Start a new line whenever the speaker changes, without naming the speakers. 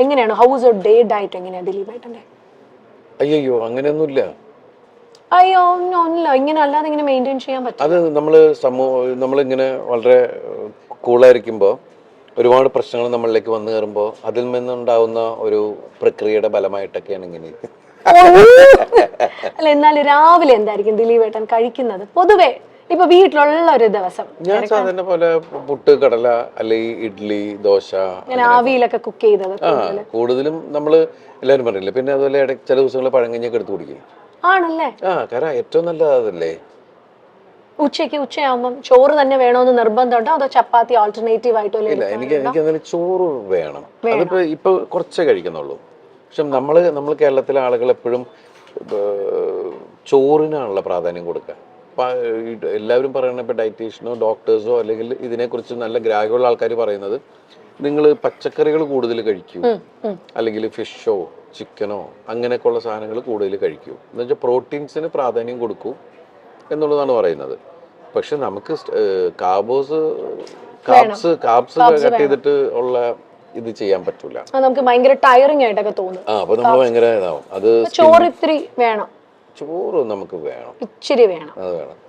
എങ്ങനെയാണ് house or day diet എങ്ങനെയാണ് ദിലീപ് ഏട്ടന്റെ?
അയ്യോ അങ്ങനെയൊന്നുമില്ല.
അയ്യോ ഒന്നുമില്ല, ഇങ്ങനെ അല്ലാതെ ഇങ്ങനെ മെയിൻറ്റെയിൻ ചെയ്യാൻ പറ്റും.
അത് നമ്മളിങ്ങനെ വളരെ കൂളായിരിക്കുമ്പോൾ ഒരുപാട് പ്രശ്നങ്ങൾ നമ്മളിലേക്ക് വന്നു കയറുമ്പോൾ അതിൽ നിന്നുണ്ടാവുന്ന ഒരു പ്രക്രിയയുടെ ഫലമായിട്ടൊക്കെയാണ് ഇങ്ങനെ.
അല്ല, എന്നാലും രാവിലെ എന്തായിരിക്കും ദിലീപ് ഏട്ടൻ കഴിക്കുന്നത് പൊതുവെ? ഇപ്പൊ വീട്ടിലുള്ള ഒരു ദിവസം
ഞാൻ സാധാരണ പോലെ പുട്ട്, കടല, അല്ലെങ്കിൽ ഇഡ്ഡലി, ദോശ,
ആവിയിലൊക്കെ കുക്ക് ചെയ്തത്
കൂടുതലും നമ്മള് എല്ലാവരും പറഞ്ഞില്ലേ. പിന്നെ അതുപോലെ ചില ദിവസങ്ങൾ പഴങ്കഞ്ഞൊക്കെ എടുത്ത് കുടിക്കും.
ആണല്ലേ?
കാരണം ഏറ്റവും നല്ലത് അതല്ലേ.
ഉച്ചയാകുമ്പം ചോറ് തന്നെ വേണമെന്ന് നിർബന്ധമുണ്ടോ, അതോ ചപ്പാത്തി ഓൾട്ടർനേറ്റീവ് ആയിട്ടോ?
ഇല്ല, എനിക്ക് അങ്ങനെ ചോറ് വേണം. ഇപ്പൊ കുറച്ചേ കഴിക്കുന്നുള്ളൂ. പക്ഷെ നമ്മൾ കേരളത്തിലെ ആളുകൾ എപ്പോഴും ചോറിനാണുള്ള പ്രാധാന്യം കൊടുക്കുക. എല്ലാവരും പറയുന്നത്, ഇപ്പോൾ ഡയറ്റീഷ്യനോ ഡോക്ടേഴ്സോ അല്ലെങ്കിൽ ഇതിനെക്കുറിച്ച് നല്ല ഗ്രാഹ്യമുള്ള ആൾക്കാർ പറയുന്നത്, നിങ്ങൾ പച്ചക്കറികൾ കൂടുതൽ കഴിക്കൂ, അല്ലെങ്കിൽ ഫിഷോ ചിക്കനോ അങ്ങനെയൊക്കെയുള്ള സാധനങ്ങൾ കൂടുതൽ കഴിക്കൂ, എന്ന് വെച്ചാൽ പ്രോട്ടീൻസിന് പ്രാധാന്യം കൊടുക്കൂ എന്നുള്ളതാണ് പറയുന്നത്. പക്ഷെ നമുക്ക് കാർബ്സ് കട്ട് ചെയ്തിട്ട് ഉള്ള ഇത് ചെയ്യാൻ പറ്റൂല.
നമുക്ക് ഭയങ്കര ടയറിംഗ് ആയിട്ടൊക്കെ തോന്നും.
അപ്പൊ നമ്മൾ ഭയങ്കര ഇതാവും. അത്
ചോറ് ഇത്തിരി വേണം,
ചോറ് നമുക്ക് വേണം,
ഇച്ചിരി വേണം,
അത് വേണം.